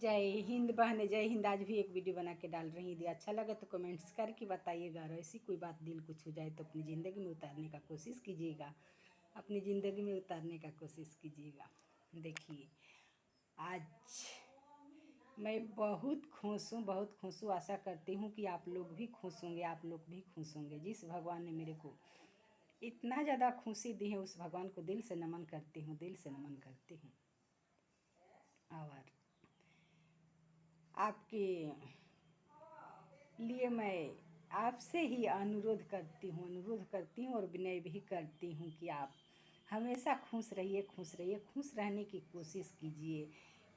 जय हिंद बहने, जय हिंद। आज भी एक वीडियो बना के डाल रही थी। अच्छा लगे तो कमेंट्स करके बताइएगा, और ऐसी कोई बात दिल को छू जाए तो अपनी ज़िंदगी में उतारने का कोशिश कीजिएगा, अपनी ज़िंदगी में उतारने का कोशिश कीजिएगा। देखिए, आज मैं बहुत खुश हूँ, बहुत खुश हूँ। आशा करती हूँ कि आप लोग भी खुश होंगे, आप लोग भी खुश होंगे। जिस भगवान ने मेरे को इतना ज़्यादा खुशी दी है, उस भगवान को दिल से नमन करती हूँ, दिल से नमन करती हूँ। और आपके लिए मैं आपसे ही अनुरोध करती हूँ और विनय भी करती हूँ कि आप हमेशा खुश रहिए, खुश रहिए, खुश रहने की कोशिश कीजिए।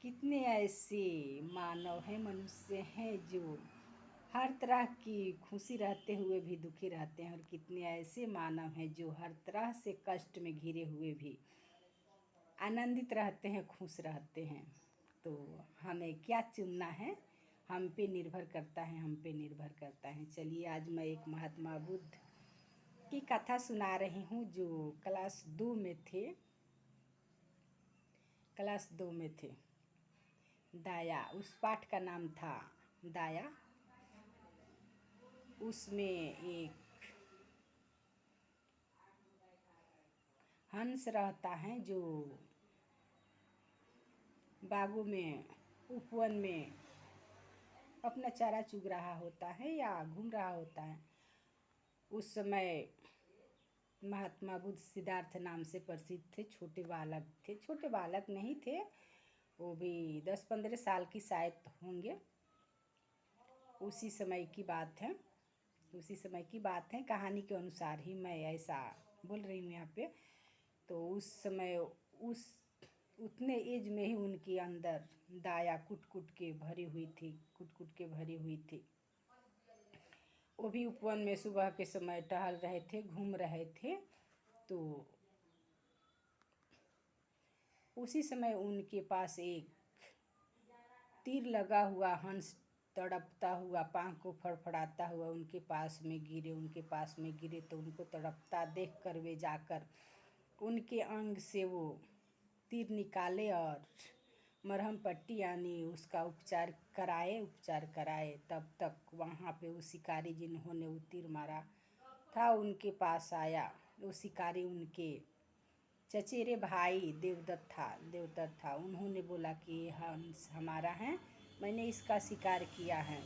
कितने ऐसे मानव हैं, मनुष्य हैं जो हर तरह की खुशी रहते हुए भी दुखी रहते हैं, और कितने ऐसे मानव हैं जो हर तरह से कष्ट में घिरे हुए भी आनंदित रहते हैं, खुश रहते हैं। तो हमें क्या चुनना है, हम पे निर्भर करता है, हम पे निर्भर करता है। चलिए, आज मैं एक महात्मा बुद्ध की कथा सुना रही हूँ जो क्लास 2 में थे। क्लास 2 में थे। दाया, उस पाठ का नाम था दाया। उसमें एक हंस रहता है जो बागों में, उपवन में अपना चारा चुग रहा होता है या घूम रहा होता है। उस समय महात्मा बुद्ध सिद्धार्थ नाम से प्रसिद्ध थे। छोटे बालक थे, छोटे बालक नहीं थे, वो भी 10-15 साल की शायद होंगे। उसी समय की बात है, उसी समय की बात है। कहानी के अनुसार ही मैं ऐसा बोल रही हूँ यहाँ पे। तो उस समय उस उतने एज में ही उनके अंदर दाया कुट कुट के भरी हुई थी, कुट कुट के भरी हुई थी। वो भी उपवन में सुबह के समय टहल रहे थे, घूम रहे थे। तो उसी समय उनके पास एक तीर लगा हुआ हंस तड़पता हुआ, पाँव को फड़फड़ाता हुआ उनके पास में गिरे। तो उनको तड़पता देखकर वे जाकर उनके अंग से वो तीर निकाले और मरहम पट्टी यानी उसका उपचार कराए। तब तक वहाँ पे वो शिकारी जिन्होंने वो तीर मारा था उनके पास आया। वो शिकारी उनके चचेरे भाई देवदत्त था। उन्होंने बोला कि ये हंस हमारा है, मैंने इसका शिकार किया है।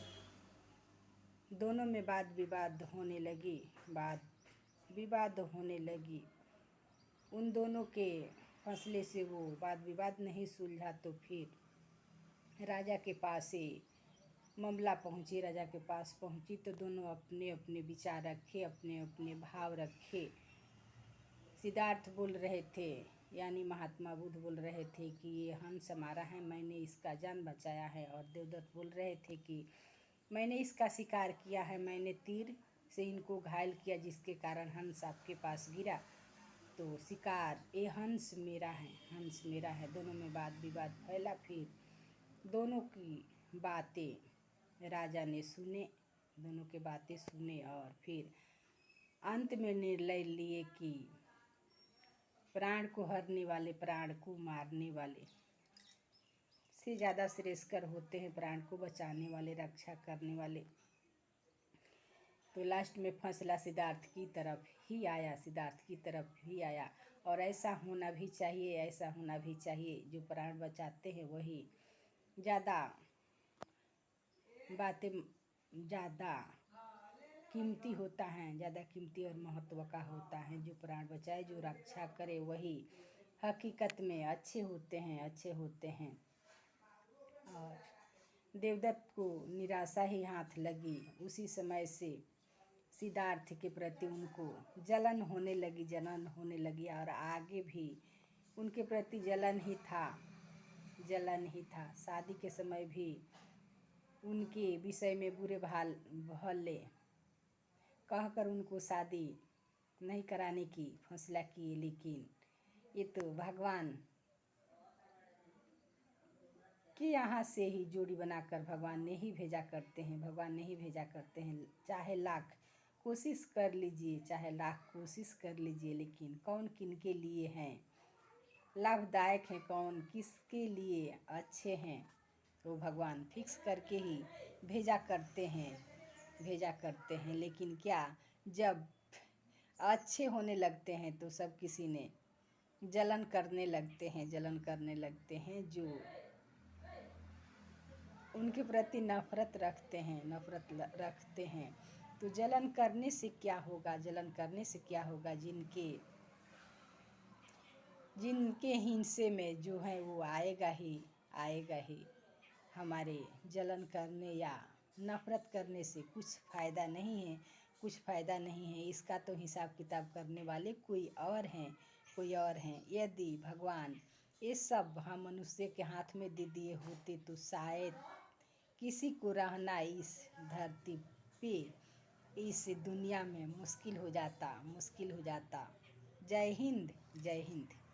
दोनों में वाद विवाद होने लगी। उन दोनों के फैसले से वो वाद विवाद नहीं सुलझा तो फिर राजा के पास से मामला पहुँची। राजा के पास पहुँची तो दोनों अपने अपने विचार रखे, अपने अपने भाव रखे। सिद्धार्थ बोल रहे थे, यानी महात्मा बुद्ध बोल रहे थे कि ये हंस हमारा है, मैंने इसका जान बचाया है। और देवदत्त बोल रहे थे कि मैंने इसका शिकार किया है, मैंने तीर से इनको घायल किया जिसके कारण हंस आपके पास गिरा। तो शिकार ये हंस मेरा है, हंस मेरा है। दोनों में वाद विवाद फैला। फिर दोनों की बातें राजा ने सुने, दोनों की बातें सुने और फिर अंत में निर्णय लिए कि प्राण को हरने वाले, प्राण को मारने वाले से ज़्यादा श्रेष्ठकर होते हैं प्राण को बचाने वाले, रक्षा करने वाले। तो लास्ट में फैसला सिद्धार्थ की तरफ ही आया। और ऐसा होना भी चाहिए, जो प्राण बचाते हैं वही ज़्यादा बातें ज़्यादा कीमती होता है, ज़्यादा कीमती और महत्व का होता है। जो प्राण बचाए, जो रक्षा करे, वही हकीकत में अच्छे होते हैं। और देवदत्त को निराशा ही हाथ लगी। उसी समय से सिद्धार्थ के प्रति उनको जलन होने लगी और आगे भी उनके प्रति जलन ही था। शादी के समय भी उनके विषय में बुरे भले कहकर उनको शादी नहीं कराने की फैसला किए। लेकिन ये तो भगवान कि यहाँ से ही जोड़ी बनाकर भगवान ने ही भेजा करते हैं। चाहे लाख कोशिश कर लीजिए, लेकिन कौन किनके लिए हैं लाभदायक हैं, कौन किसके लिए अच्छे हैं, वो भगवान फिक्स करके ही भेजा करते हैं। लेकिन क्या, जब अच्छे होने लगते हैं तो सब किसी ने जलन करने लगते हैं। जो उनके प्रति नफरत रखते हैं, तो जलन करने से क्या होगा, जिनके हिस्से में जो है वो आएगा ही। हमारे जलन करने या नफरत करने से कुछ फ़ायदा नहीं है। इसका तो हिसाब किताब करने वाले कोई और हैं। यदि भगवान ये सब हम मनुष्य के हाथ में दे दिए होते तो शायद किसी को रहना इस धरती पे, इस दुनिया में मुश्किल हो जाता। जय हिंद।